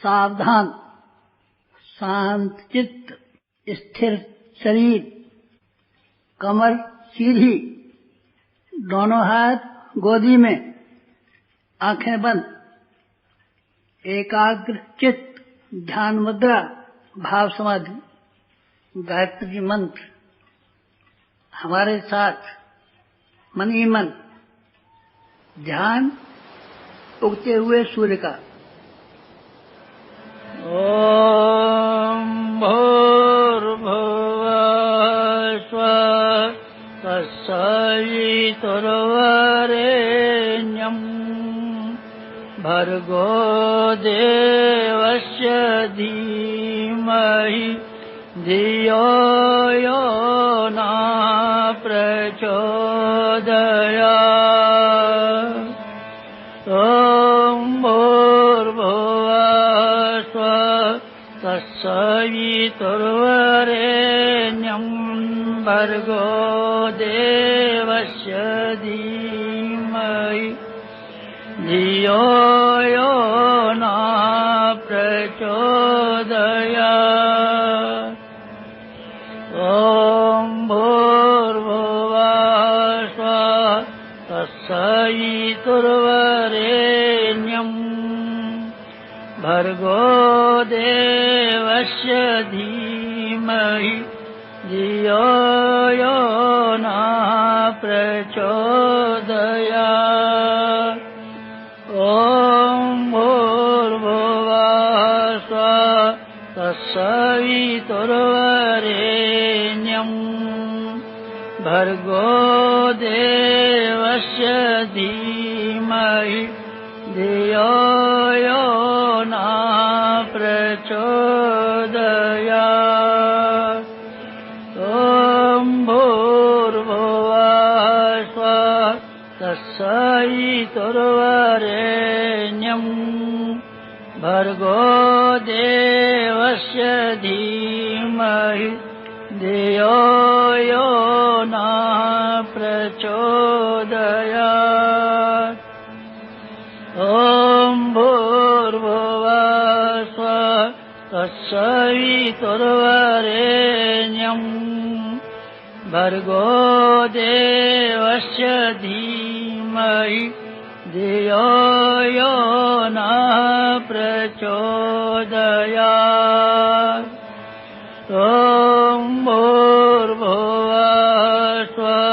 सावधान, शांत चित्त, स्थिर शरीर, कमर सीधी, दोनों हाथ गोदी में, आंखें बंद, एकाग्र चित्त, ध्यान मुद्रा, भाव समाधि, गायत्री मंत्र हमारे साथ मन ही मन, ध्यान उगते हुए सूर्य का। ओम भूर्भुवः स्वः तत्सवितुर्वरेण्यं भर्गो देवस्य धीमहि धियो यो नः प्रचोदयात्। ओम भूर्भुवः स्वः तत्सवितुर्वरेण्यं भर्गो देवस्य धीमहि धियो यो नः प्रचोदयात्। ओम भूर्भुवः स्वः तत्सवितुर्वरेण्यं भर्गो देवस्य धीमहि धियो यो नः प्रचोदयात्। ओम भूर्भुवः स्वः तत्सवितुर्वरेण्यं भर्गो देवस्य धीमहि धियो यो नः प्रचोदयात्। ओम भूर्भुवः स्वः तत्सवितुर्वरेण्यं भर्गो देवस्य धीमहि धियो यो नः प्रचोदयात्। ओम भूर्भुवः स्वः तत्सवितुर्वरेण्यं भर्गो देवस्य धीमहि धियो यो नः प्रचोदयात्। ओम भूर्भुवः स्वः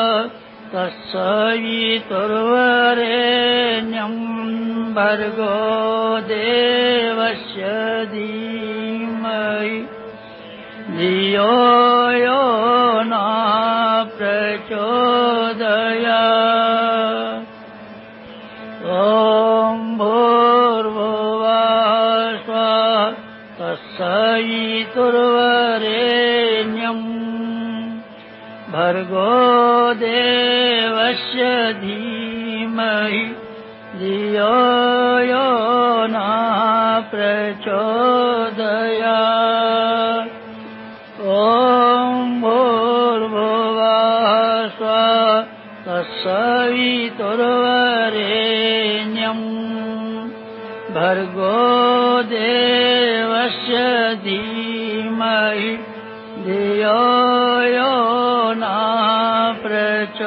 तत्सवितुर्वरेण्यं भर्गो देवस्य धीमहि धियो यो नः प्रचोदयात्। ओम भूर्भुवः स्वः तत्सवितुर्वरेण्यं भर्गो देवस्य धीमहि धियो यो नः प्रचोदयात्। ओम भूर्भुवः स्वः तत्सवितुर्वरेण्यं भर्गो देवस्य धीमहि धियो यो नः प्रचोदयात्।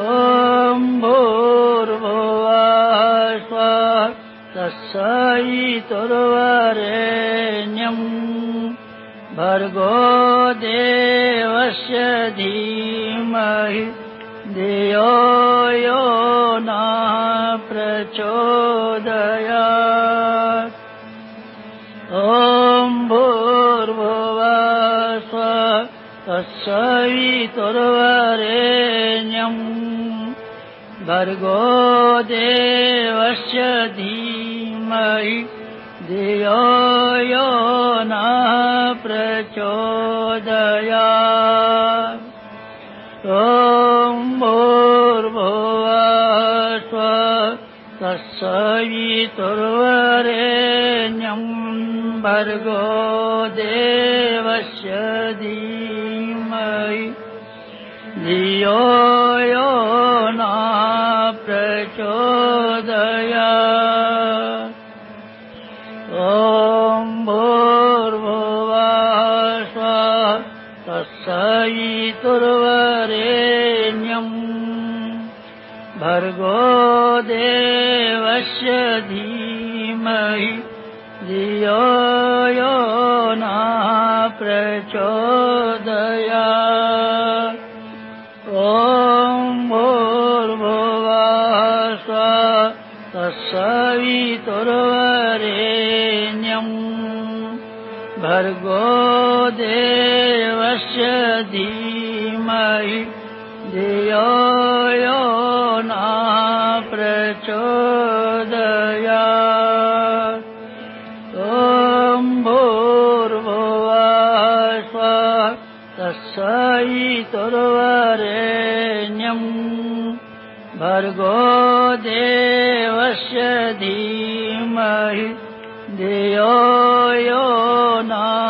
ओम भूर्भुवः स्वः तत्सवितुर्वरेण्यं भर्गो देवस्य धीमहि धियो यो नः प्रचोदयात्। ओम भूर्भुवः स्वः तत्सवितुर्वरेण्यं भर्गो देवस्य धीमहि धियो यो नः प्रचोदयात्। ओम भूर्भुवः स्वः तत्सवितुर्वरेण्यं भर्गो देवस्य धीमहि धियो यो नः प्रचोदयात्। प्रचोदयात्। ॐ भूर्भुवः स्वः तत्सवितुर्वरेण्यम् भर्गो देवस्य धीमहि धियो यो नः प्रचोदयात्। ॐ भूर्भुवः स्वः तत्सवितुर्वरेण्यम् भर्गो देवस्य धीमहि धियो यो नः प्रचोदयात्। ॐ भूर्भुवः स्वः तत्सवितुर्वरेण्यम् भर्गो देवस्य धीमहि धियो यो नः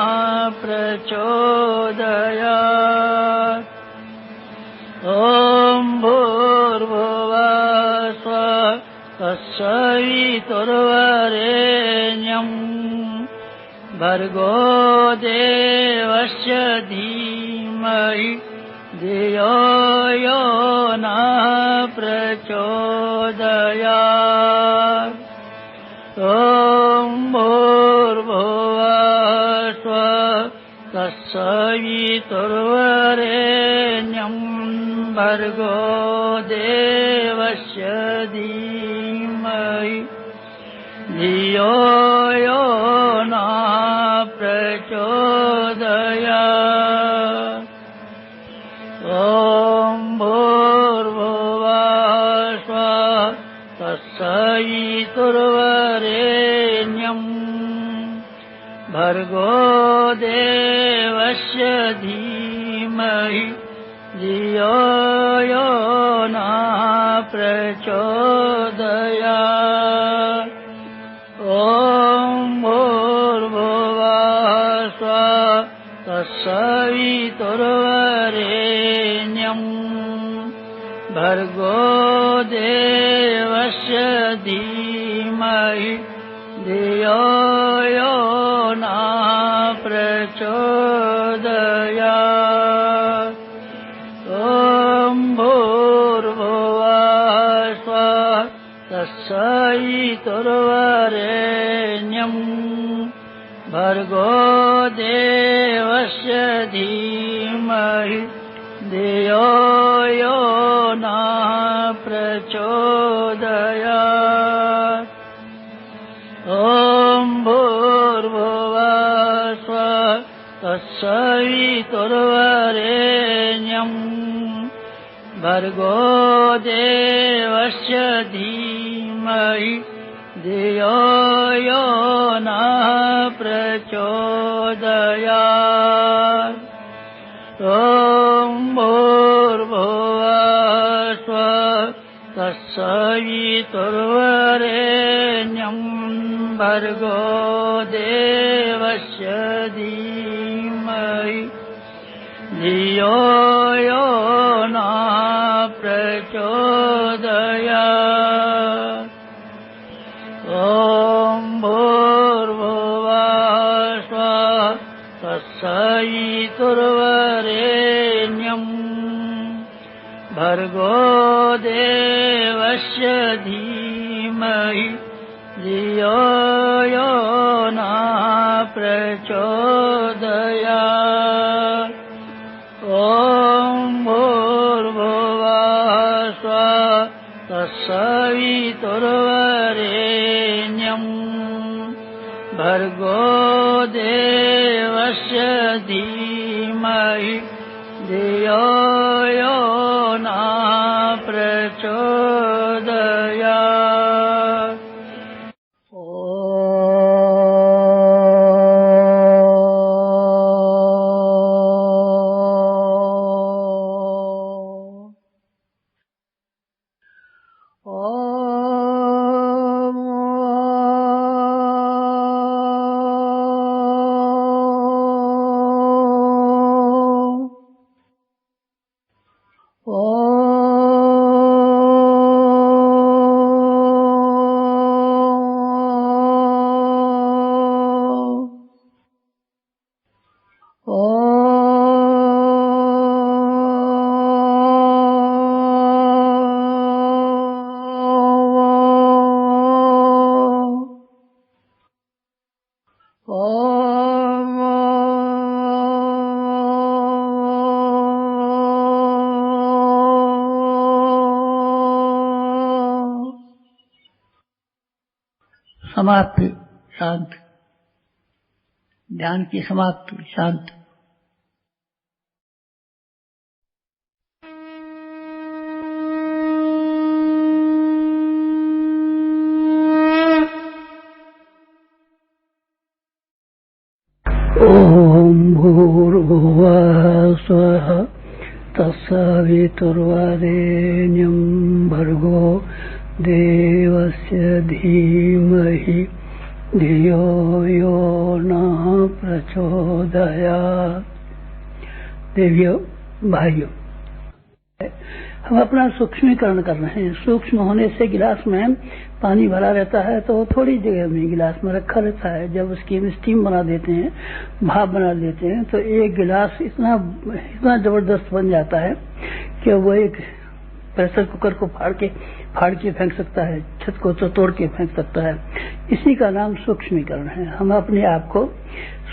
प्रचोदयात्। ॐ भूर्भुवः स्वः तत्सवितुर्वरेण्यम् भर्गो देवस्य धीमहि धियो यो नः प्रचोदयात्। ॐ भूर्भुवः स्वः तत्सवितुर्वरेण्यम् भर्गो देवस्य धीमहि धियो यो नः प्रचोदयात्। ॐ भूर्भुवः स्वः तत्सवितुर्वरेण्यम् भर्गो देवस्य धीमहि धियो यो नः प्रचोदयात्। ॐ भूर्भुवः स्वः तत्सवितुर्वरेण्यम् भर्गो देवस्य धीमहि धियो यो नः प्रचोदयात्। ॐ भूर्भुवः स्वः तत्सवितुर्वरेण्यम् भर्गो देवस्य धीमहि धियो यो नः प्रचोदयात्। ॐ भूर्भुवः स्वः तत्सवितुर्वरेण्यम् भर्गो देवस्य धीमहि धियो यो नः प्रचोदयात्। ॐ भूर्भुवः स्वः तत्सवितुर्वरेण्यम् भर्गो देवस्य धीमहि धियो यो नः प्रचोदयात्। ॐ भूर्भुवः स्वः तत्सवितुर्वरेण्यम् भर्गो देवस्य धीमहि धियो यो नः प्रचोदयात्। ॐ भूर्भुवः स्वः तत्सवितुर्वरेण्यम् भर्गो देवस्य धीमहि धियो यो नः प्रचोदयात्। समाप्ति शांत, ध्यान की समाप्ति शांत। ओम भूर्भुवः स्वः तत्सवितुर्वरेण्यं भर्गो देवस्य धीमहि धियो यो नः प्रचोदयात्। देवियों भाइयों, हम अपना सूक्ष्मीकरण कर रहे हैं। सूक्ष्म होने से गिलास में पानी भरा रहता है तो थोड़ी जगह में गिलास में रखा रहता है। जब उसकी हम स्टीम बना देते हैं, भाप बना देते हैं, तो एक गिलास इतना जबरदस्त बन जाता है कि वो एक प्रेशर कुकर को फाड़ के फेंक सकता है, छत को तो तोड़ के फेंक सकता है। इसी का नाम सूक्ष्मीकरण है। हम अपने आप को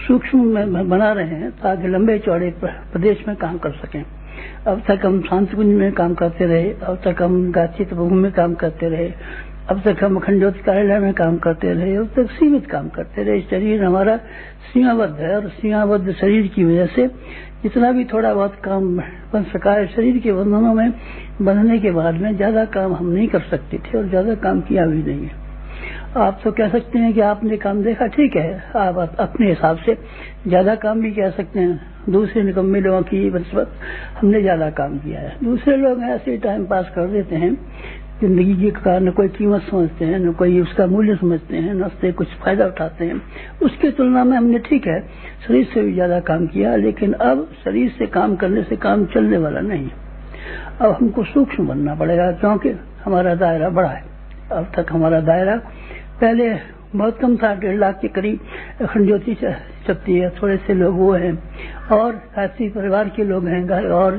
सूक्ष्म में बना रहे हैं ताकि लंबे चौड़े प्रदेश में काम कर सकें। अब तक हम शांति कुंज में काम करते रहे, अब तक हम गाची तपोभूमि में काम करते रहे, अब तक हम अखंड ज्योति कार्यालय में काम करते रहे, अब तक सीमित काम करते रहे। शरीर हमारा सीमाबद्ध है और सीमाबद्ध शरीर की वजह से जितना भी थोड़ा बहुत काम बन सका है, शरीर के बंधनों में बंधने के बाद में ज्यादा काम हम नहीं कर सकते थे और ज्यादा काम किया भी नहीं है। आप तो कह सकते हैं कि आपने काम देखा, ठीक है, आप अपने हिसाब से ज्यादा काम भी कह सकते हैं। दूसरे निकम्मे लोगों की बनिस्बत हमने ज्यादा काम किया है। दूसरे लोग ऐसे ही टाइम पास कर देते हैं, जिंदगी का न कोई कीमत समझते हैं, न कोई उसका मूल्य समझते हैं, न उससे कुछ फायदा उठाते हैं। उसकी तुलना में हमने, ठीक है, शरीर से भी ज्यादा काम किया, लेकिन अब शरीर से काम करने से काम चलने वाला नहीं। अब हमको सूक्ष्म बनना पड़ेगा क्योंकि हमारा दायरा बड़ा है। अब तक हमारा दायरा पहले बहुत कम था, 1.5 लाख के करीब अखंड ज्योति चलती है। थोड़े से लोग वो हैं और गायत्री परिवार के लोग हैं और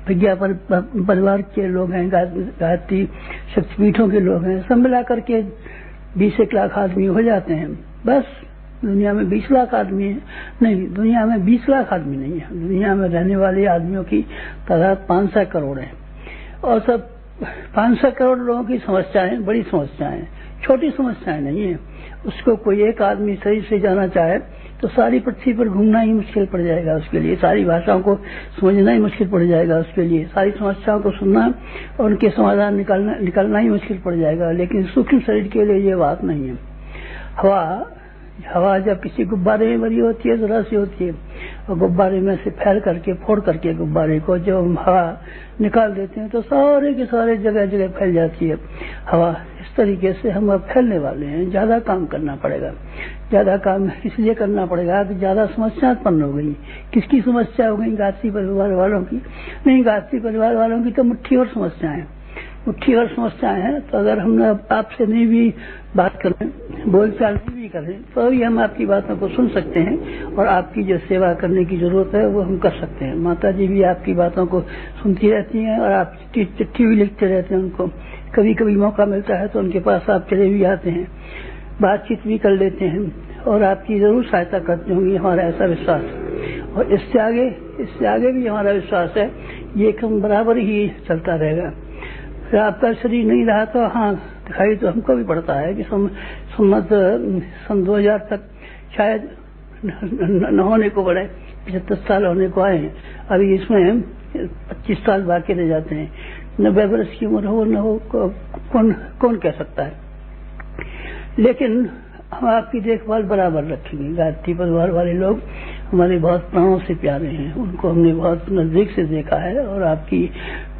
विज्ञा परिवार के लोग हैं, गायत्री शक्तिपीठों के लोग हैं। सब मिला करके 20 लाख आदमी हो जाते हैं। बस दुनिया में 20 लाख आदमी है नहीं, दुनिया में 20 लाख आदमी नहीं है। दुनिया में रहने वाले आदमियों की तादाद 500 करोड़ है और सब 500 करोड़ लोगों की समस्याएं बड़ी समस्याएं, छोटी समस्याएं नहीं है। उसको कोई एक आदमी शरीर से जाना चाहे तो सारी पृथ्वी पर घूमना ही मुश्किल पड़ जाएगा उसके लिए, सारी भाषाओं को समझना ही मुश्किल पड़ जाएगा उसके लिए, सारी समस्याओं को सुनना और उनके समाधान निकालना ही मुश्किल पड़ जाएगा। लेकिन सूक्ष्म शरीर के लिए ये बात नहीं है। हवा जब किसी गुब्बारे में भरी होती है तो रस होती है और गुब्बारे में से फैल करके फोड़ करके गुब्बारे को जब हम हवा निकाल देते हैं तो सारे के सारे जगह जगह फैल जाती है हवा। इस तरीके से हम अब फैलने वाले हैं। ज्यादा काम करना पड़ेगा। ज्यादा काम इसलिए करना पड़ेगा कि ज्यादा समस्या उत्पन्न हो गई। किसकी समस्या हो गई? गायत्री परिवार वालों की नहीं, गायत्री परिवार वालों की तो मुट्ठी और समस्याएं हैं। तो अगर हम आपसे नहीं भी बात करें, बोलचाल नहीं भी करें, तो भी हम आपकी बातों को सुन सकते हैं और आपकी जो सेवा करने की जरूरत है वो हम कर सकते हैं। माता जी भी आपकी बातों को सुनती रहती हैं और आप चिट्ठी भी लिखते रहते हैं उनको। कभी कभी मौका मिलता है तो उनके पास आप चले भी आते हैं, बातचीत भी कर लेते हैं और आपकी जरूर सहायता करते होंगे, हमारा ऐसा विश्वास है। और इससे आगे भी हमारा विश्वास है ये काम बराबर ही चलता रहेगा। फिर आपका शरीर नहीं रहा तो हाँ, दिखाई तो हमको भी पड़ता है कि सन 2000 तक शायद न होने को पड़े, 75 साल होने को आए हैं। अभी इसमें 25 साल बाकी रह जाते हैं। 90 वर्ष की उम्र हो न हो कौन कह सकता है। लेकिन हम आपकी देखभाल बराबर रखेंगे। गायत्री परिवार वाले लोग हमारे बहुत प्राणों से प्यारे हैं, उनको हमने बहुत नजदीक से देखा है और आपकी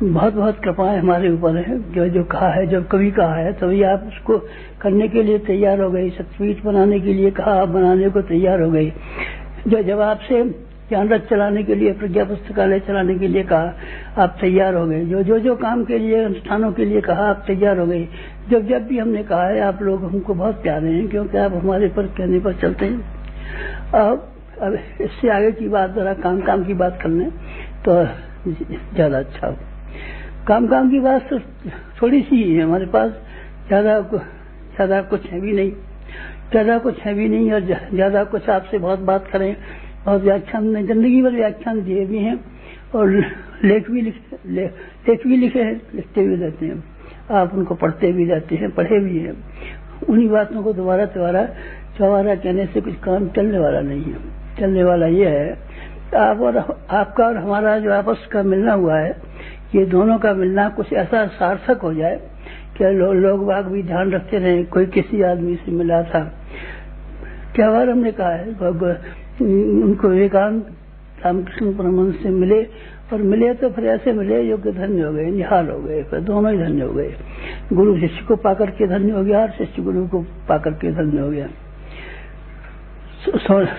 बहुत बहुत कृपाएं हमारे ऊपर है। जो कहा है, जब कभी कहा है तभी आप उसको करने के लिए तैयार हो गए। शक्तिपीठ बनाने के लिए कहा, आप बनाने को तैयार हो गए। जब आपसे ज्ञान रथ चलाने के लिए, प्रज्ञा पुस्तकालय चलाने के लिए कहा, आप तैयार हो गए। जो काम के लिए, अनुष्ठानों के लिए कहा, आप तैयार हो गए। जब भी हमने कहा है, आप लोग हमको बहुत प्यारे हैं क्योंकि आप हमारे पर कहने पर चलते हैं। अब इससे आगे की बात जरा काम की बात कर लें तो ज्यादा अच्छा हो। काम की बात तो थोड़ी सी है हमारे पास, ज्यादा कुछ है भी नहीं, और ज्यादा कुछ आपसे बहुत बात करें। बहुत व्याख्यान में जिंदगी भर व्याख्यान दिए भी हैं और लेख भी लिखे हैं, लिखते भी रहते हैं। आप उनको पढ़ते भी रहते हैं, पढ़े भी हैं। उन्हीं बातों को दोबारा चौबारा कहने से कुछ काम चलने वाला नहीं है। चलने वाला ये है आपका और हमारा जो आपस का मिलना हुआ है, ये दोनों का मिलना कुछ ऐसा सार्थक हो जाए कि लोग बाग भी ध्यान रखते रहे। कोई किसी आदमी से मिला था, क्या बार हमने कहा है, उनको विवेकानंद रामकृष्ण परमहंस से मिले, और मिले तो फिर ऐसे मिले जो कि धन्य हो गए, निहाल हो गए, फिर दोनों ही धन्य हो गए। गुरु शिष्य को पाकर के धन्य हो गया और शिष्य गुरु को पाकर के धन्य हो गया।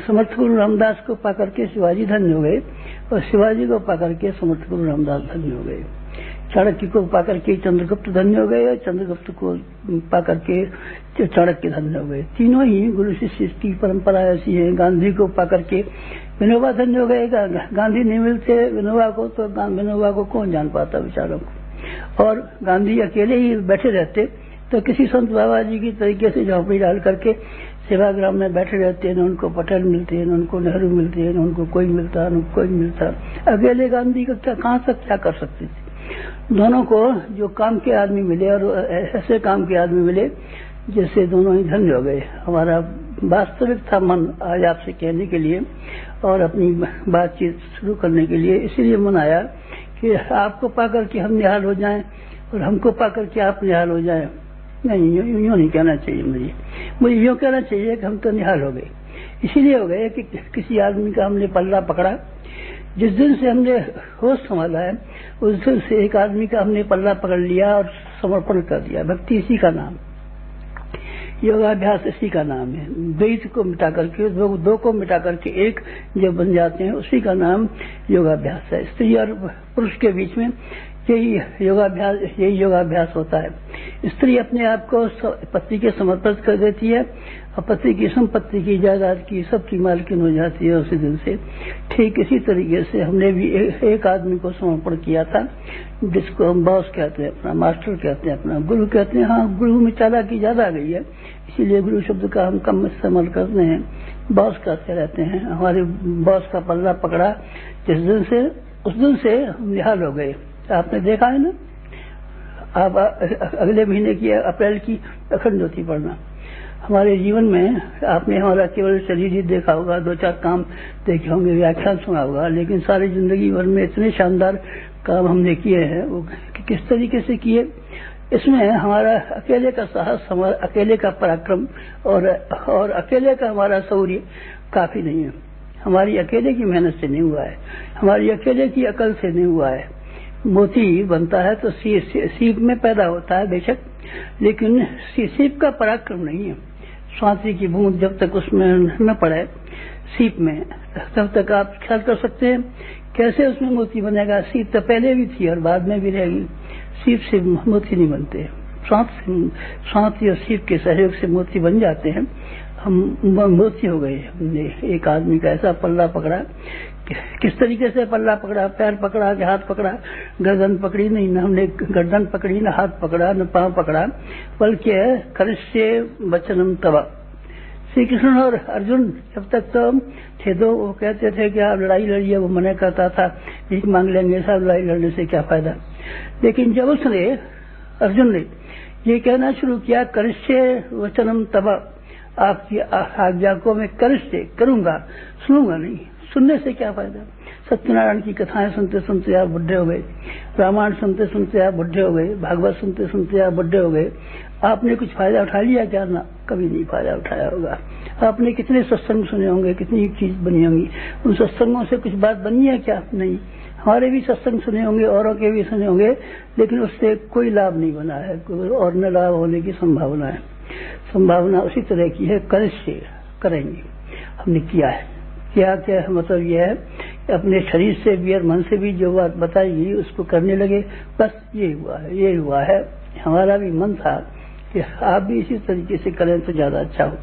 समर्थ गुरु रामदास को पाकर के शिवाजी धन्य हो गए, और शिवाजी को पाकर के समर्थ गुरु रामदास धन्य हो गए। चाणक्य को पाकर के चंद्रगुप्त धन्य हो गए, और चंद्रगुप्त को पाकर के चाणक्य धन्य हो गए। तीनों ही गुरु शिष्य की परंपरा ऐसी है। गांधी को पाकर के विनोबा धन्य हो गए। गांधी नहीं मिलते विनोबा को तो विनोबा को कौन जान पाता बेचारों को। और गांधी अकेले ही बैठे रहते तो किसी संत बाबा जी की तरीके से झोंपड़ी डाल करके सेवाग्राम में बैठे रहते हैं, उनको पटेल मिलते हैं, उनको नेहरू मिलते हैं, उनको कोई मिलता, उनको कोई मिलता। अकेले गांधी का क्या कहाँ तक क्या कर सकते थे। दोनों को जो काम के आदमी मिले, और ऐसे काम के आदमी मिले जैसे दोनों ही धन्य हो गए। हमारा वास्तविक था मन आज आपसे कहने के लिए और अपनी बातचीत शुरू करने के लिए, इसलिए मन आया कि आपको पाकर के हम निहाल हो जाएं और हमको पाकर के आप निहाल हो जाएं। नहीं, यूं नहीं कहना चाहिए। मुझे यूं कहना चाहिए कि हम तो निहाल हो गए। इसीलिए हो गए कि किसी आदमी का हमने पल्ला पकड़ा। जिस दिन से हमने होश संभाला है उस दिन से एक आदमी का हमने पल्ला पकड़ लिया और समर्पण कर दिया। भक्ति इसी का नाम, योगाभ्यास इसी का नाम है। द्वैत को मिटा करके, दो को मिटा करके एक जब बन जाते हैं, उसी का नाम योगाभ्यास है। स्त्री और पुरुष के बीच में यही योगाभ्यास होता है। स्त्री अपने आप को पति के समर्पित कर देती है और पति की संपत्ति की, जायदाद की, सबकी मालकिन हो जाती है उसी दिन से। ठीक इसी तरीके से हमने भी एक आदमी को समर्पण किया था, जिसको हम बॉस कहते हैं, अपना मास्टर कहते हैं, अपना गुरु कहते हैं। हाँ, गुरु में चालाकी ज्यादा आ गई है, इसीलिए गुरु शब्द का हम कम इस्तेमाल करते हैं, बॉस कहते रहते हैं। हमारे बॉस का पल्ला पकड़ा जिस दिन से, उस दिन से हम निहाल हो गए। आपने देखा है ना, आप अगले महीने की अप्रैल की अखंड ज्योति पढ़ना। हमारे जीवन में आपने हमारा केवल शरीर ही देखा होगा, 2-4 काम देखे होंगे, व्याख्यान सुना होगा, लेकिन सारी जिंदगी भर में इतने शानदार काम हमने किए हैं, वो किस तरीके से किए। इसमें हमारा अकेले का साहस, हमारा अकेले का पराक्रम और अकेले का हमारा शौर्य काफी नहीं है। हमारी अकेले की मेहनत से नहीं हुआ है, हमारी अकेले की अकल से नहीं हुआ है। मोती बनता है तो सीप में पैदा होता है बेशक, लेकिन सीप का पराक्रम नहीं है। स्वाति की बूंद जब तक उसमें न पड़े सीप में, तब तक आप ख्याल कर सकते हैं कैसे उसमें मोती बनेगा। सीप तो पहले भी थी और बाद में भी रहेगी। सीप से मोती नहीं बनते, स्वाति और सीप के सहयोग से मोती बन जाते हैं। हम मोती हो गए। हमने एक आदमी का ऐसा पल्ला पकड़ा, किस तरीके से पल्ला पकड़ा, पैर पकड़ा कि हाथ पकड़ा, गर्दन पकड़ी नहीं, न हमने गर्दन पकड़ी, न हाथ पकड़ा, न पांव पकड़ा, बल्कि करिष्ये वचनम तव। श्री कृष्ण और अर्जुन जब तक तो थे दो, वो कहते थे कि आप लड़ाई लड़िए, वो मना करता था, भीख मांग लेंगे, सब लड़ाई लड़ने से क्या फायदा। लेकिन जब उसने, अर्जुन ने ये कहना शुरू किया, करिष्ये वचनम तव, आपकी आज्ञा को मैं करिष्ये करूंगा, सुनूंगा नहीं, सुनने से क्या फायदा। सत्यनारायण की कथाएं सुनते सुनते आप बुढ़े हो गए, रामायण सुनते सुनते आप बुढ़े हो गए, भागवत सुनते सुनते आप बुढ़े हो गए। आपने कुछ फायदा उठा लिया क्या? ना, कभी नहीं फायदा उठाया होगा। आपने कितने सत्संग सुने होंगे, कितनी चीज बनी होंगी, उन सत्संगों से कुछ बात बनी है क्या? नहीं। हमारे भी सत्संग सुने होंगे, औरों के भी सुने होंगे, लेकिन उससे कोई लाभ नहीं बना है और न लाभ होने की संभावना है। संभावना उसी तरह की है, करिष्ये करेंगे। हमने किया है, क्या मतलब यह है कि अपने शरीर से भी और मन से भी जो बात बताई गई उसको करने लगे, बस ये हुआ है। हमारा भी मन था कि आप भी इसी तरीके से करें तो ज्यादा अच्छा हो।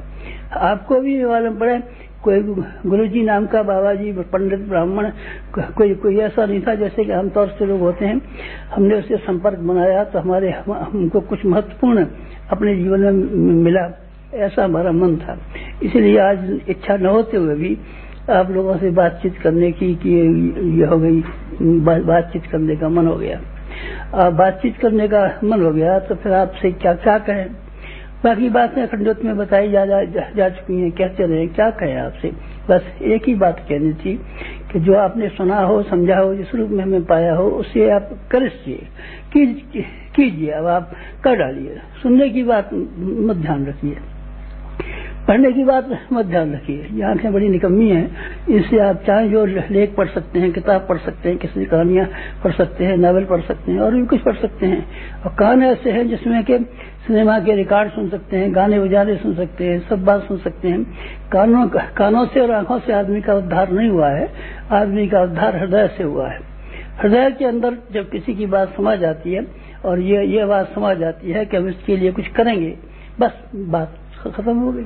आपको भी मालूम पड़े, कोई गुरुजी नाम का, बाबा जी, पंडित, ब्राह्मण, कोई ऐसा नहीं था जैसे कि आमतौर से लोग होते हैं। हमने उससे संपर्क बनाया तो हमको कुछ महत्वपूर्ण अपने जीवन में मिला, ऐसा हमारा मन था। इसलिए आज इच्छा न होते हुए भी आप लोगों से बातचीत करने की ये हो गई, बातचीत करने का मन हो गया। बातचीत करने का मन हो गया तो फिर आपसे क्या कहें। बाकी बातें खंडोत में बताई जा चुकी हैं, कहते रहे, क्या कहें आपसे। बस एक ही बात कहनी थी कि जो आपने सुना हो, समझा हो, जिस रूप में हमें पाया हो, उसे आप कीजिए। अब आप कर डालिए। सुनने की बात मत ध्यान रखिए, पढ़ने की बात मत ध्यान रखिए। ये आंखें बड़ी निकम्मी हैं, इससे आप चाहे जो लेख पढ़ सकते हैं, किताब पढ़ सकते हैं, किसी कहानियां पढ़ सकते हैं, नावल पढ़ सकते हैं, और भी कुछ पढ़ सकते हैं। और कान ऐसे हैं जिसमें कि सिनेमा के रिकॉर्ड सुन सकते हैं, गाने बजाने सुन सकते हैं, सब बात सुन सकते हैं। कानों से और आंखों से आदमी का उद्धार नहीं हुआ है, आदमी का उद्धार हृदय से हुआ है। हृदय के अंदर जब किसी की बात समझ आती है और ये बात समझ आती है कि हम इसके लिए कुछ करेंगे, बस बात खत्म हो गई।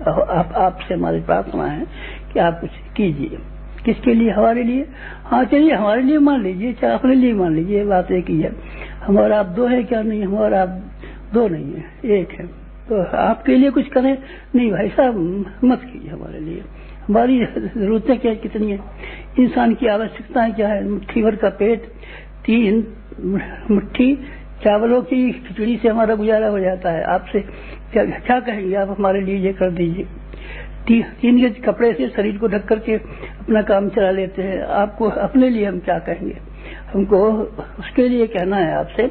आपसे हमारी प्रार्थना है कि आप कुछ कीजिए। किसके लिए? हमारे लिए। हाँ चलिए, हमारे लिए मान लीजिए, चाहे अपने लिए मान लीजिए, बात एक ही है। हम और आप दो है क्या? नहीं, हम और आप दो नहीं है, एक है। तो आपके लिए कुछ करें? नहीं भाई साहब, मत कीजिए हमारे लिए। हमारी जरूरतें क्या, कितनी है? इंसान की आवश्यकताएं क्या है? मुट्ठी भर का पेट, 3 मुट्ठी चावलों की खिचड़ी से हमारा गुजारा हो जाता है। आपसे क्या कहेंगे आप? हमारे लिए ये कर दीजिए। 3 गज कपड़े से शरीर को ढक करके अपना काम चला लेते हैं। आपको अपने लिए हम क्या कहेंगे? हमको उसके लिए कहना है आपसे,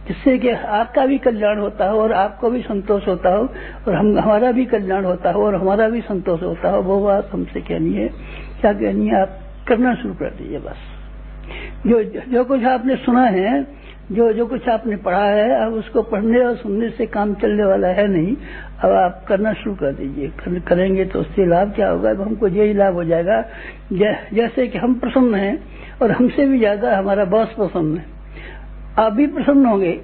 जिससे कि आपका भी कल्याण होता हो और आपको भी संतोष होता हो, और हमारा भी कल्याण होता हो और हमारा भी संतोष होता हो। वो बात हमसे कहनी है। क्या कहनी है? आप करना शुरू कर दीजिए। बस जो कुछ आपने सुना है, जो कुछ आपने पढ़ा है, अब उसको पढ़ने और सुनने से काम चलने वाला है नहीं। अब आप करना शुरू कर दीजिए। करेंगे तो उससे लाभ क्या होगा? अब हमको यही लाभ हो जाएगा, जैसे कि हम प्रसन्न हैं और हमसे भी ज्यादा हमारा बॉस प्रसन्न है। आप भी प्रसन्न होंगे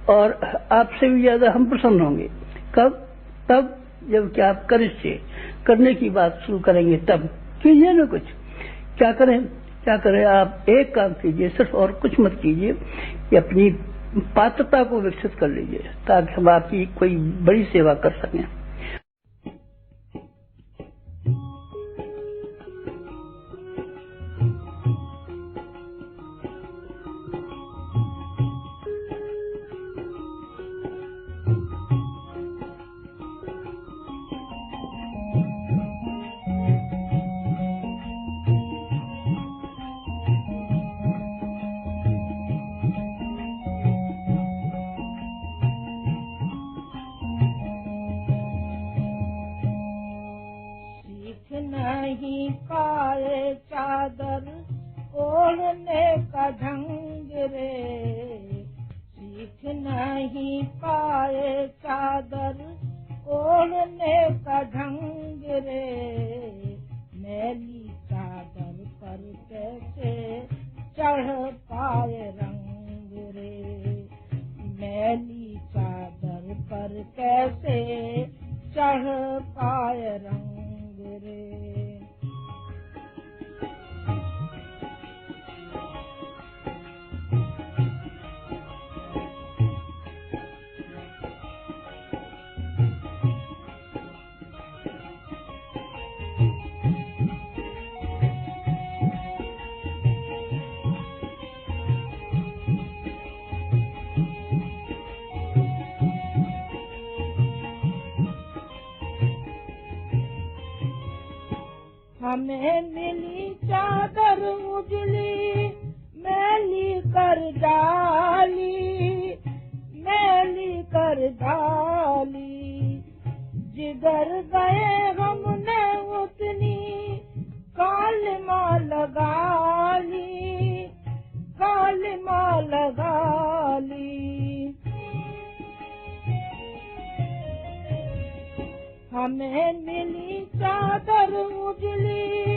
और आपसे भी ज्यादा हम प्रसन्न होंगे। कब? तब जब कि आप करने की बात शुरू करेंगे, तब कीजिए ना कुछ। क्या करें? आप एक काम कीजिए सिर्फ, और कुछ मत कीजिए, कि अपनी पात्रता को विकसित कर लीजिए, ताकि हम आपकी कोई बड़ी सेवा कर सकें। नहीं पाए चादर ओढ़ने का ढंग रे, सीख नहीं पाए चादर ओढ़ने का ढंग रे, मैली चादर पर कैसे चढ़ पाए रंग रे, मैली चादर पर कैसे चढ़ पाए रंग रे। हमें मिली चादर उजली मैली कर डाली, मैली कर डाली, जिधर गए हमने उतनी कालिमा लगा ली, कालिमा लगा ली। हमें मिली चादर उजली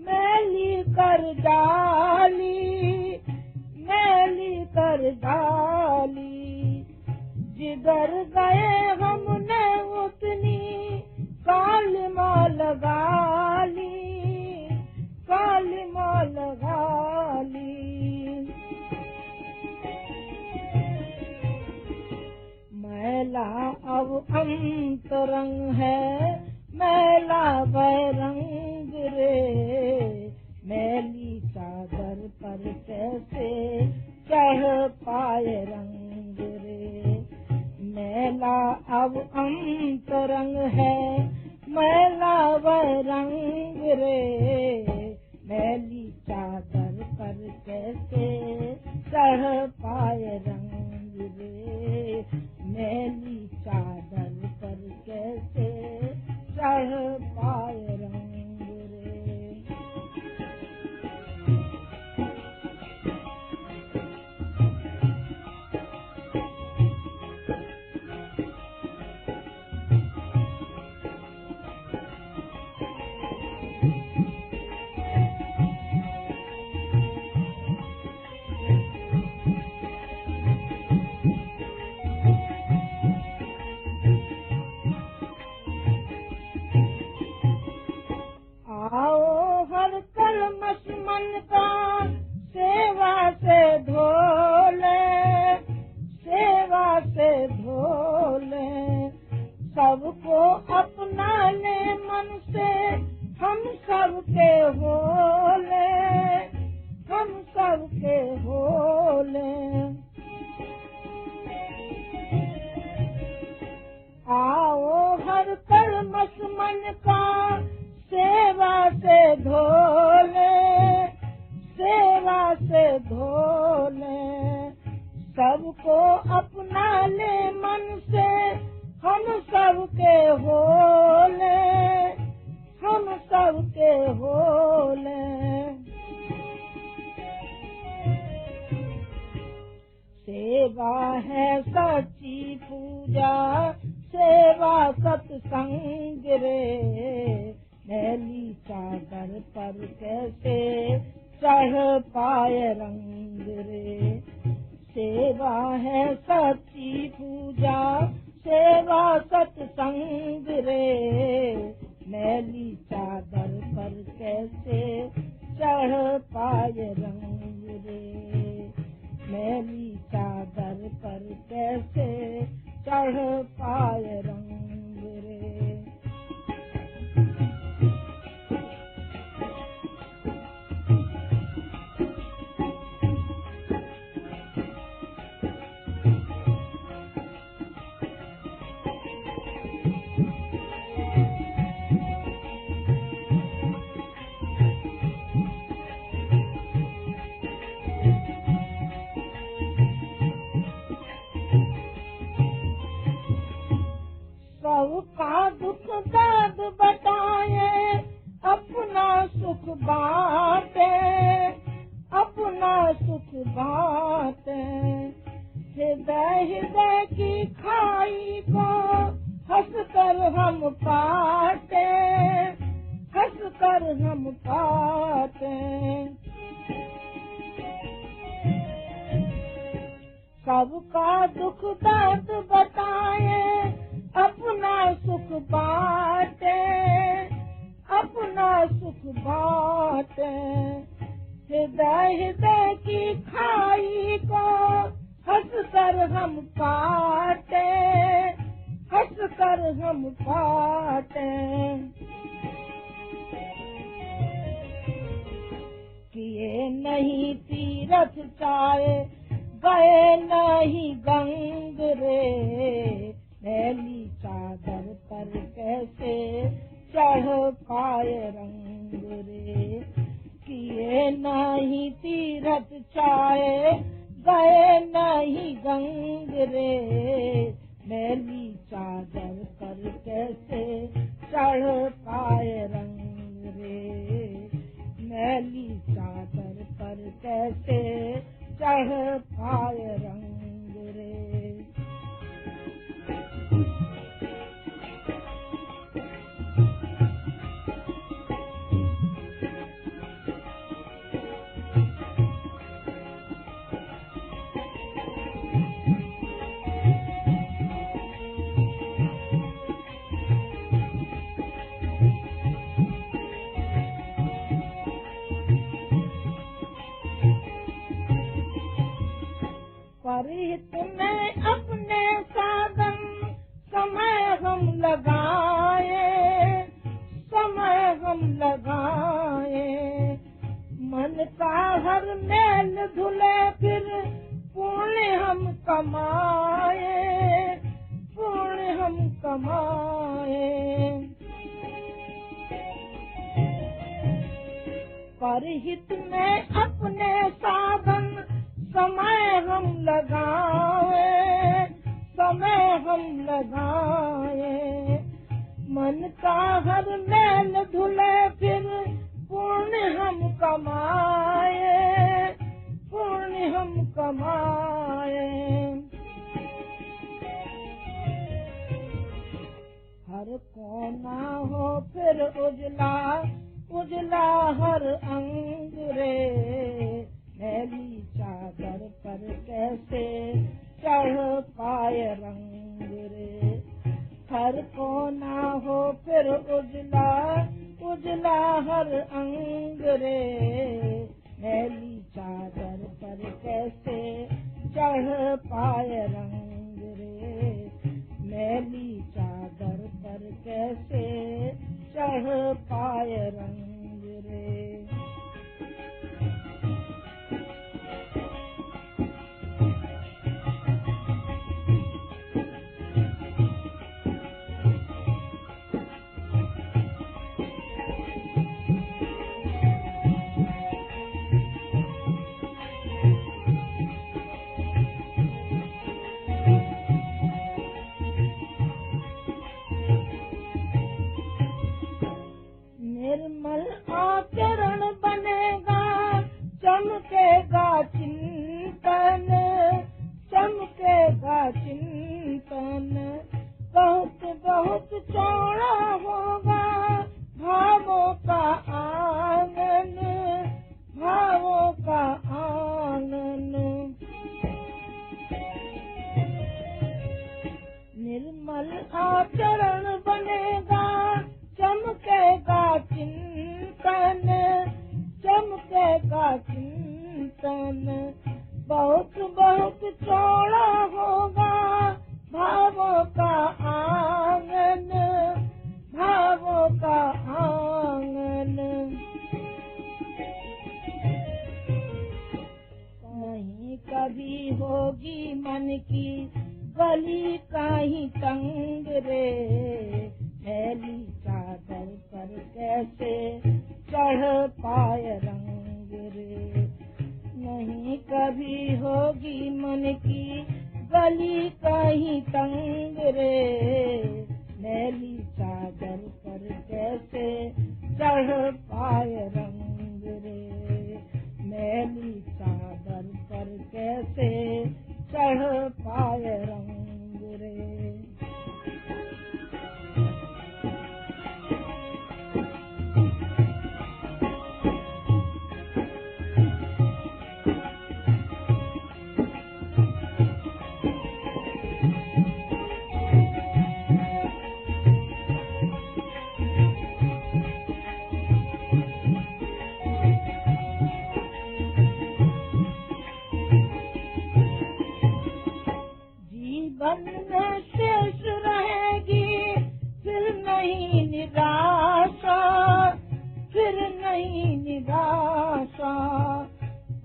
मैली कर डाली, मैली कर डाली, जिधर गए हमने उतनी कालिमा लगा ली, कालिमा लगा ली। मैला अब अंतरंग है, मैला बैरंग रे, मैली चादर पर कैसे चढ़ पाए रंग रे, मैली मैला अब अंतरंग है, मैला वह रंग रे, मैली चादर पर कैसे चढ़ पाए रंग रे, मैली चादर पर कैसे चढ़ पाए रंग रे। सबको अपना ले मन से, हम सबके होले, हम सबके होले। आओ हर कलमस मन का सेवा से धोले, सेवा से धोले। सबको अपना ले मन से, हम सबके होले, हम सबके होले। सेवा है सच्ची पूजा, सेवा सत्संग रे, मैली चादर पर कैसे चढ़ पाए रंग रे। सेवा है सच्ची पूजा, सेवा सत्संग रे, मैली चादर पर कैसे चढ़ पाए रंग रे, मैली चादर पर कैसे चढ़ पाए रंग रे। सबका दुख दर्द बताए, अपना सुख बाटे, अपना सुख बाटे। हृदय हृदय की खाई को हंस कर हम पाते, हंस कर हम पाते। सबका दुख दर्द बताए, अपना सुख बाटे, अपना सुख बाटे। हृदय हृदय की खाई को हंस कर हम पाते, हंस कर हम पाते। किए नहीं तीरथ चाहे, गए नहीं गंग रे, मैली चादर पर कैसे चढ़ पाए रंग रे। किए नहीं तीरथ चाहे, गए नहीं गंग रे, मैली चादर पर कैसे चढ़ पाए रंग रे, मैली चादर पर कैसे चढ़ पाए रंग रे। परिहित में अपने साधन समय हम लगाए, समय हम लगाए। मन का हर मैल धुले, फिर पुण्य हम कमाए, हम कमाए। परहित में अपने साधन समय हम लगाए, समय हम लगाए। मन का हर मैल धुले फिर पुण्य हम कमाए, पुण्य हम कमाए। हर कोना हो फिर उजला, उजला हर अंग रे। मैली चादर पर कैसे चढ़ पाए रंग रे। हर कोना हो फिर उजला, उजला हर अंग रे। मैली चादर पर कैसे चढ़ पाए रंग रे। मैली चादर पर कैसे चढ़ पाए रंग रे। निर्मल आचरण बनेगा, चमकेगा चिंतन, चमकेगा चिंतन। बहुत बहुत चौड़ा होगा भावों का आंगन, भावों का आंगन। निर्मल आचरण बनेगा, चमकेगा चिंतन, चमकेगा चिंतन। बहुत बहुत चौड़ा होगा भावों का आंगन, भावों का आंगन। कहीं कभी होगी मन की गली कहीं तंग रे। मैली चादर पर कैसे चढ़ पाए रंग रे। नहीं कभी होगी मन की गली कहीं तंग रे। मैली चादर पर कैसे चढ़ पाए रंग रे। मैली चादर पर कैसे चढ़ पाए रंग रे। जीवन में शेष रहेगी फिर नहीं निराशा, फिर नहीं निराशा।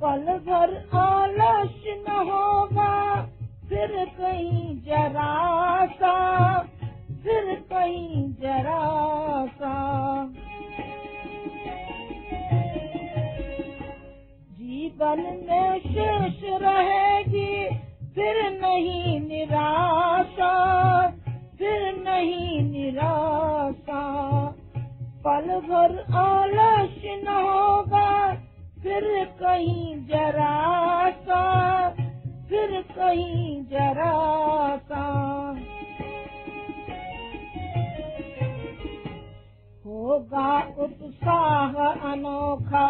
पल भर आलस्य न होगा फिर कहीं जरा सा, फिर कहीं जरा सा। जीवन में शेष रहेगी फिर नहीं निराशा, फिर नहीं निराशा। पल भर आलस्य न होगा फिर कहीं जरा सा, फिर कहीं जरा सा। होगा उत्साह अनोखा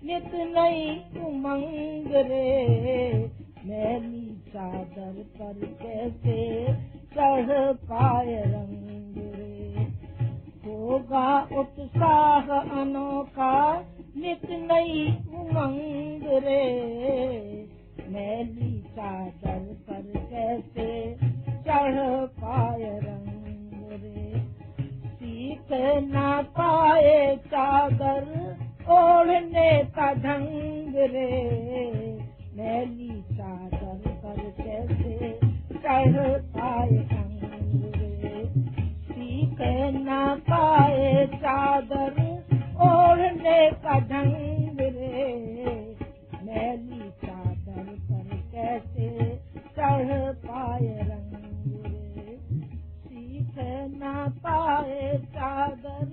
नित नई उमंग रे। मैली चादर पर कैसे चढ़ पाए रंग रे। होगा उत्साह अनोखा नित नई उमंग रे। मैली चादर पर कैसे चढ़ पाए रंग रे। सीख न पाए चादर ओढ़ने का ढंग रे। मैली चादर पर कैसे चढ़ पाए रंग रे। चादर ओढ़ने का ढंग रे, मैली चादर पर कैसे चढ़ पाए रंग रे, सीख ना पाए चादर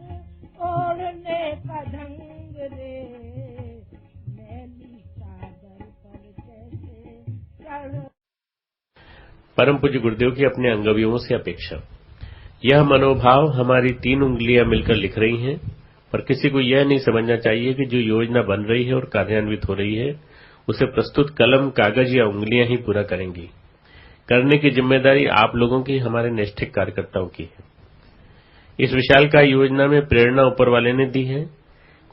ओढ़ने का ढंग रे, मैली चादर पर कैसे चढ़। परम पूज्य गुरुदेव की अपने अंगवियों से अपेक्षा। यह मनोभाव हमारी 3 उंगलियां मिलकर लिख रही हैं, पर किसी को यह नहीं समझना चाहिए कि जो योजना बन रही है और कार्यान्वित हो रही है उसे प्रस्तुत कलम, कागज या उंगलियां ही पूरा करेंगी। करने की जिम्मेदारी आप लोगों की, हमारे निष्ठिक कार्यकर्ताओं की है। इस विशालकाय योजना में प्रेरणा ऊपर वाले ने दी है।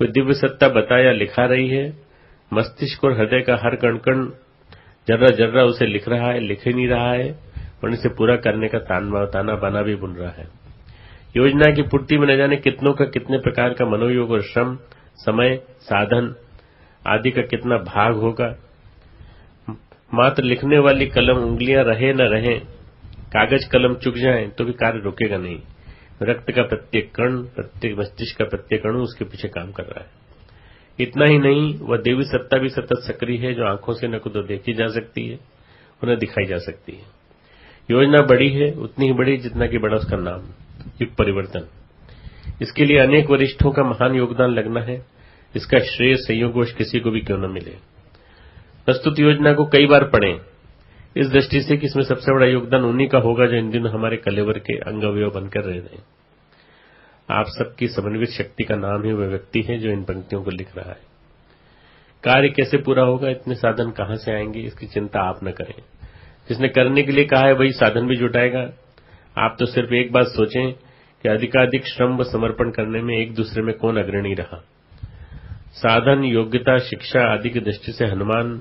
कोई दिव्य सत्ता बता या लिखा रही है। मस्तिष्क और हृदय का हर कण कण जर्रा जर्रा उसे लिख रहा है, लिख ही नहीं रहा है, और इसे पूरा करने का ताना बाना भी बुन रहा है। योजना की पूर्ति में न जाने कितनों का कितने प्रकार का मनोयोग और श्रम, समय, साधन आदि का कितना भाग होगा। मात्र लिखने वाली कलम, उंगलियां रहे न रहे, कागज कलम चुक जाएं तो भी कार्य रुकेगा नहीं। रक्त का प्रत्येक कण, प्रत्येक मस्तिष्क का प्रत्येक अणु उसके पीछे काम कर रहा है। इतना ही नहीं, वह देवी सत्ता भी सतत सक्रिय है, जो आंखों से न तो देखी जा सकती है और न दिखाई जा सकती है। योजना बड़ी है, उतनी ही बड़ी जितना कि बड़ा उसका नाम, युग परिवर्तन। इसके लिए अनेक वरिष्ठों का महान योगदान लगना है। इसका श्रेय संयोगवश किसी को भी क्यों न मिले। प्रस्तुत योजना को कई बार पढ़ें, इस दृष्टि से कि इसमें सबसे बड़ा योगदान उन्हीं का होगा जो इन दिनों हमारे कलेवर के अंगअवयव बनकर रह रहे हैं। आप सबकी समन्वित शक्ति का नाम ही वह व्यक्ति है जो इन पंक्तियों को लिख रहा है। कार्य कैसे पूरा होगा, इतने साधन कहां से आएंगे, इसकी चिंता आप न करें। जिसने करने के लिए कहा है वही साधन भी जुटाएगा। आप तो सिर्फ एक बात सोचें कि अधिकाधिक श्रम व समर्पण करने में एक दूसरे में कौन अग्रणी रहा। साधन, योग्यता, शिक्षा आदि की दृष्टि से हनुमान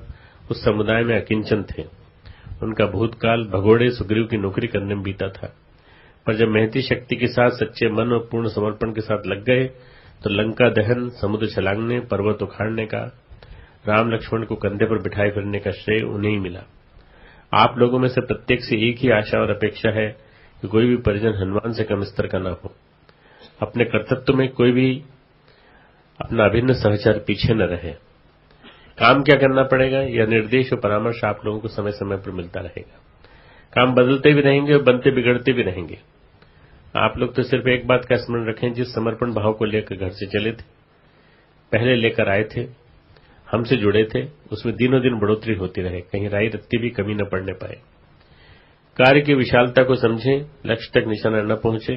उस समुदाय में अकिंचन थे। उनका भूतकाल भगोड़े सुग्रीव की नौकरी करने में बीता था, पर जब महती शक्ति के साथ सच्चे मन और पूर्ण समर्पण के साथ लग गए तो लंका दहन, समुद्र छलांगने, पर्वत उखाड़ने का, राम लक्ष्मण को कंधे पर बिठाए फिरने का श्रेय उन्हें ही मिला। आप लोगों में से प्रत्येक से एक ही आशा और अपेक्षा है कि कोई भी परिजन हनुमान से कम स्तर का न हो। अपने कर्तव्य में कोई भी अपना अभिन्न सहचर पीछे न रहे। काम क्या करना पड़ेगा, यह निर्देश और परामर्श आप लोगों को समय समय पर मिलता रहेगा। काम बदलते भी रहेंगे और बनते बिगड़ते भी रहेंगे। आप लोग तो सिर्फ एक बात का स्मरण रखें, जिस समर्पण भाव को लेकर घर से चले थे, पहले लेकर आए थे, हमसे जुड़े थे, उसमें दिनों दिन बढ़ोतरी होती रहे, कहीं राई रत्ती भी कमी न पड़ने पाए। कार्य की विशालता को समझें, लक्ष्य तक निशाना न पहुंचे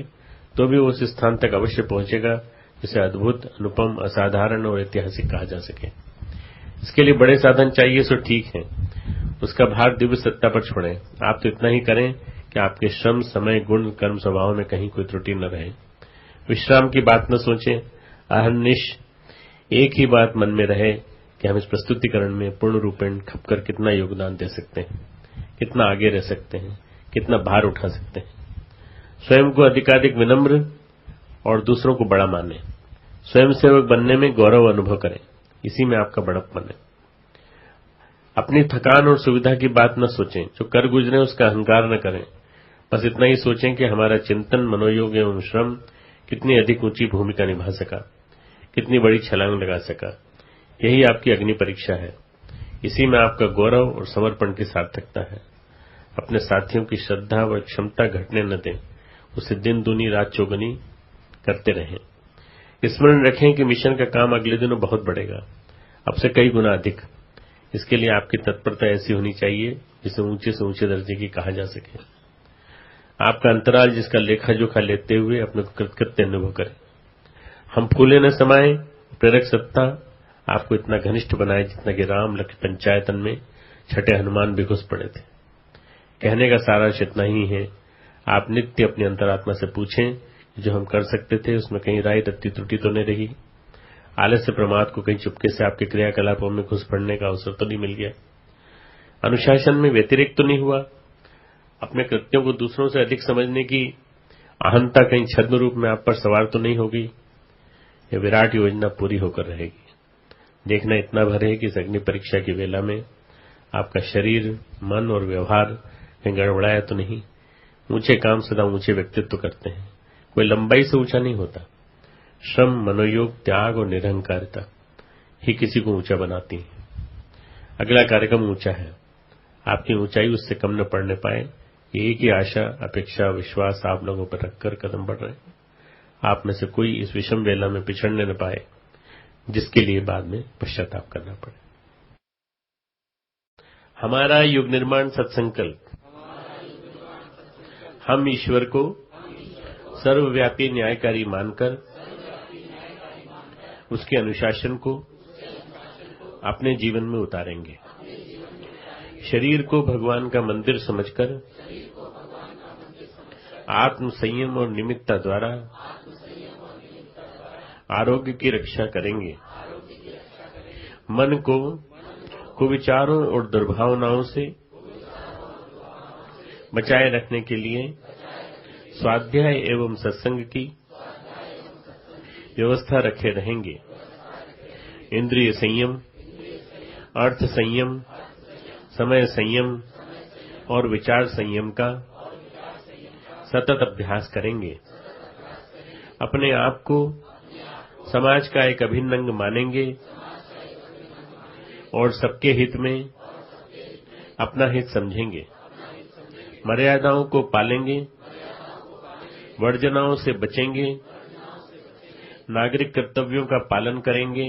तो भी वो उस स्थान तक अवश्य पहुंचेगा जिसे अद्भुत, अनुपम, असाधारण और ऐतिहासिक कहा जा सके। इसके लिए बड़े साधन चाहिए सो ठीक है, उसका भार दिव्य सत्ता पर छोड़ें। आप तो इतना ही करें कि आपके श्रम, समय, गुण, कर्म, स्वभाव में कहीं कोई त्रुटि न रहे। विश्राम की बात न सोचें। अहर्निश एक ही बात मन में रहे कि हम इस प्रस्तुतिकरण में पूर्ण रूपेण खपकर कितना योगदान दे सकते हैं, कितना आगे रह सकते हैं, कितना भार उठा सकते हैं। स्वयं को अधिकाधिक विनम्र और दूसरों को बड़ा माने। स्वयं सेवक बनने में गौरव अनुभव करें, इसी में आपका बड़प्पन है। अपनी थकान और सुविधा की बात न सोचें, जो कर गुजरे उसका अहंकार न करें। बस इतना ही सोचें कि हमारा चिंतन, मनोयोग एवं श्रम कितनी अधिक ऊंची भूमिका निभा सका, कितनी बड़ी छलांग लगा सका। यही आपकी अग्नि परीक्षा है। इसी में आपका गौरव और समर्पण की सार्थकता है। अपने साथियों की श्रद्धा व क्षमता घटने न दें, उसे दिन दूनी रात चौगुनी करते रहें। स्मरण रखें कि मिशन का काम अगले दिनों बहुत बढ़ेगा, अब से कई गुना अधिक। इसके लिए आपकी तत्परता ऐसी होनी चाहिए जिसे ऊंचे से ऊंचे दर्जे की कहा जा सके। आपका अंतराल जिसका लेखा जोखा लेते हुए अपने को कृतकृत्य अनुभव करें। हम फूले न समाये, प्रेरक सत्ता आपको इतना घनिष्ठ बनाए जितना कि राम लक्ष्मण पंचायतन में छठे हनुमान भी घुस पड़े थे। कहने का सारांश इतना ही है, आप नित्य अपनी अंतरात्मा से पूछें कि जो हम कर सकते थे उसमें कहीं राय रत्ती त्रुटि तो नहीं रही। आलस्य प्रमाद को कहीं चुपके से आपके क्रियाकलापों में घुस पड़ने का अवसर तो नहीं मिल गया। अनुशासन में व्यतिरिक्त तो नहीं हुआ। अपने कृत्यों को दूसरों से अधिक समझने की अहंता कहीं छद्म रूप में आप पर सवार तो नहीं होगी। यह विराट योजना पूरी होकर रहेगी। देखना इतना भर है कि इस अग्नि परीक्षा की वेला में आपका शरीर, मन और व्यवहार कहीं गड़बड़ाया तो नहीं। ऊंचे काम सदा ऊंचे व्यक्तित्व करते हैं, कोई लंबाई से ऊंचा नहीं होता। श्रम, मनोयोग, त्याग और निरहंकारिता ही किसी को ऊंचा बनाती है। अगला कार्यक्रम ऊंचा है। आपकी ऊंचाई उससे कम न पड़ने पाए, एक ही आशा, अपेक्षा, विश्वास आप लोगों पर रखकर कदम बढ़ रहे हैं। आप में से कोई इस विषम वेला में पिछड़ने न पाए, जिसके लिए बाद में पश्चाताप करना पड़े। हमारा युग निर्माण सत्संकल्प। हम ईश्वर को सर्वव्यापी न्यायकारी मानकर उसके अनुशासन को अपने जीवन में उतारेंगे। शरीर को भगवान का मंदिर समझकर आत्म संयम और निमित्ता द्वारा आरोग्य की रक्षा करेंगे। मन को कुविचारों और दुर्भावनाओं से बचाए रखने के लिए स्वाध्याय एवं सत्संग की व्यवस्था रखे रहेंगे। इंद्रिय संयम, अर्थ संयम, समय संयम और विचार संयम का सतत अभ्यास करेंगे। अपने आप को समाज का एक अभिन्न अंग मानेंगे और सबके हित में अपना हित समझेंगे। मर्यादाओं को पालेंगे, वर्जनाओं से बचेंगे, नागरिक कर्तव्यों का पालन करेंगे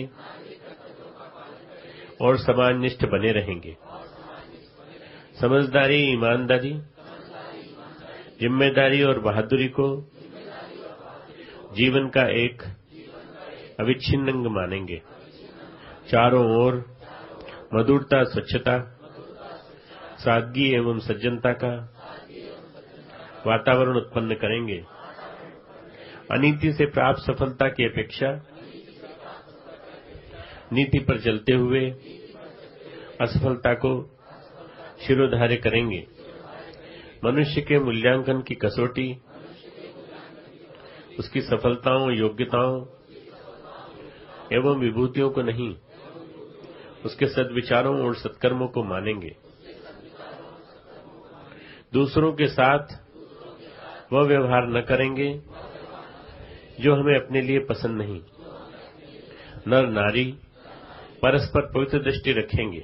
और समाजनिष्ठ बने रहेंगे। समझदारी, ईमानदारी, जिम्मेदारी और बहादुरी को जीवन का एक अविच्छिन्न अंग मानेंगे। चारों ओर मधुरता, स्वच्छता, सादगी एवं सज्जनता का वातावरण उत्पन्न करेंगे। अनीति से प्राप्त सफलता की अपेक्षा नीति पर चलते हुए असफलता को शिरोधार्य करेंगे। मनुष्य के मूल्यांकन की कसौटी उसकी सफलताओं, योग्यताओं एवं विभूतियों को नहीं, उसके सद्विचारों और सत्कर्मों को मानेंगे। दूसरों के साथ वह व्यवहार न करेंगे जो हमें अपने लिए पसंद नहीं। नर नारी परस्पर पवित्र दृष्टि रखेंगे।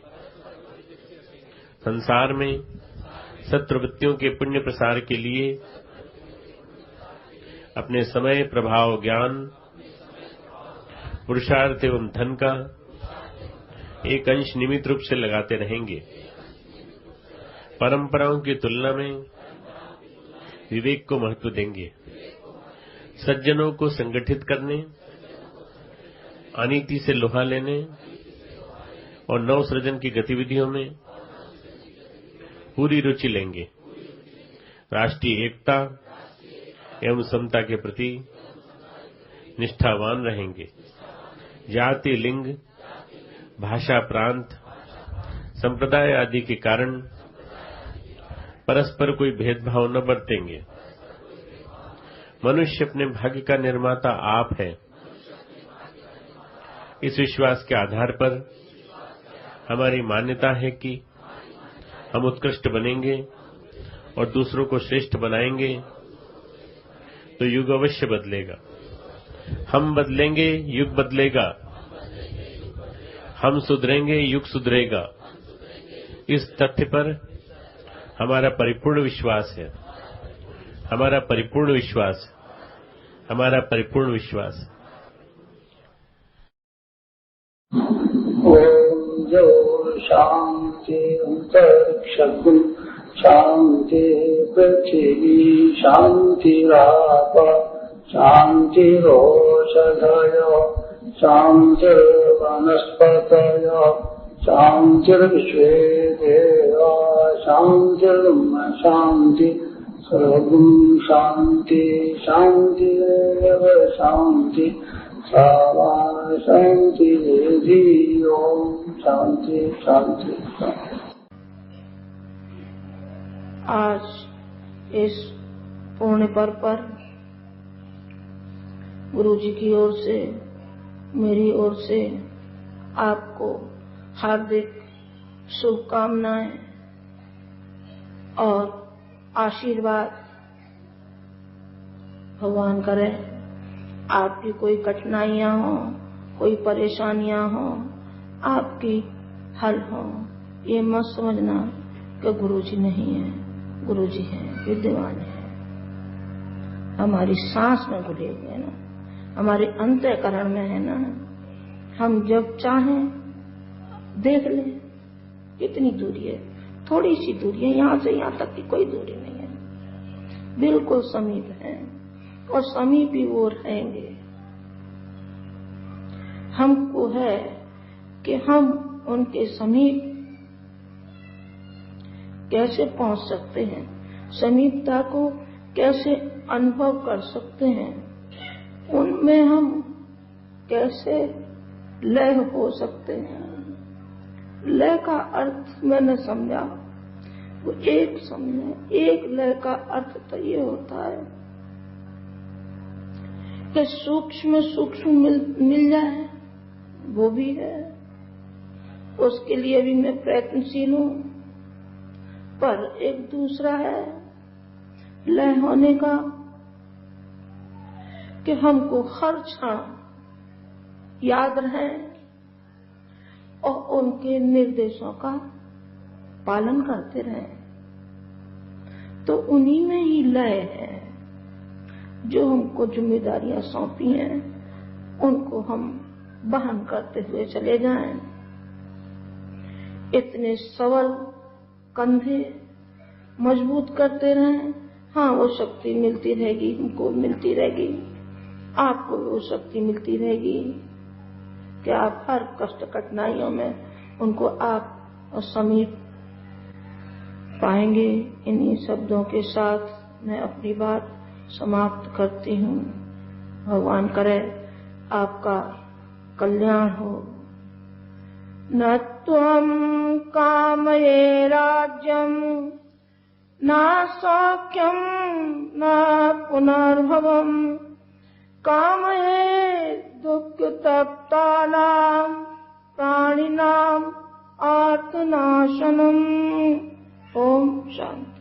संसार में सत्प्रवृत्तियों के पुण्य प्रसार के लिए अपने समय, प्रभाव, ज्ञान, पुरुषार्थ एवं धन का एक अंश नियमित रूप से लगाते रहेंगे। परंपराओं की तुलना में विवेक को महत्व देंगे। सज्जनों को संगठित करने, अनीति से लोहा लेने और नव सृजन की गतिविधियों में पूरी रुचि लेंगे। राष्ट्रीय एकता एवं समता के प्रति निष्ठावान रहेंगे। जाति, लिंग, भाषा, प्रांत, संप्रदाय आदि के कारण परस्पर कोई भेदभाव न बरतेंगे। मनुष्य अपने भाग्य का निर्माता आप है। इस विश्वास के आधार पर हमारी मान्यता है कि हम उत्कृष्ट बनेंगे और दूसरों को श्रेष्ठ बनाएंगे तो युग अवश्य बदलेगा। हम बदलेंगे, युग बदलेगा। हम सुधरेंगे, युग सुधरेगा। इस तथ्य पर हमारा परिपूर्ण विश्वास है। हमारा परिपूर्ण विश्वास, हमारा परिपूर्ण विश्वास। ओम जो शांति अंतरिक्षगुण शांति पृथ्वी शांतिराप शांतिरोषधय शांतिर्वनस्पतय शांतिर्विश्वे देवा शांतिर्ब्रह्म शांति सर्वं शांति शांतिरेव शांति सावा शांति ओम शांति शांति। आज इस पुण्य पर्व पर गुरु जी की ओर से, मेरी ओर से आपको हार्दिक शुभकामनाएं और आशीर्वाद। भगवान करे आपकी कोई कठिनाइयां हो, कोई परेशानियां हो, आपकी हल हो। ये मत समझना कि गुरुजी नहीं है, गुरुजी है, विद्यमान है। हमारी सांस में घुले हुए हैं ना, हमारे अंतःकरण में है ना। हम जब चाहें देख लें कितनी दूरी है, थोड़ी सी दूरी है, यहां से यहां तक की कोई दूरी नहीं है, बिल्कुल समीप है और समीप ही वो रहेंगे। हमको है कि हम उनके समीप कैसे पहुंच सकते हैं, समीपता को कैसे अनुभव कर सकते हैं, उनमें हम कैसे लय हो सकते हैं। लय का अर्थ मैंने समझा, वो एक समझे। एक लय का अर्थ तो ये होता है कि सूक्ष्म सूक्ष्म मिल जाए, वो भी है, उसके लिए भी मैं प्रयत्नशील हूं। पर एक दूसरा है लय होने का कि हमको हर क्षण याद रहे और उनके निर्देशों का पालन करते रहे। तो उन्हीं में ही लय है। जो हमको जिम्मेदारियां सौंपी हैं उनको हम वहन करते हुए चले जाएं। इतने सबल कंधे मजबूत करते रहें। हाँ, वो शक्ति मिलती रहेगी, हमको मिलती रहेगी, आपको वो शक्ति मिलती रहेगी कि आप हर कष्ट कठिनाइयों में उनको आप समीप पाएंगे। इन्हीं शब्दों के साथ मैं अपनी बात समाप्त करती हूँ। भगवान करे आपका कल्याण हो। न त्वं कामये राज्यं न सौख्यं न पुनर्भवम् कामये दुःखतप्तानां प्राणिनां आर्तनाशनम्। ओम शांति।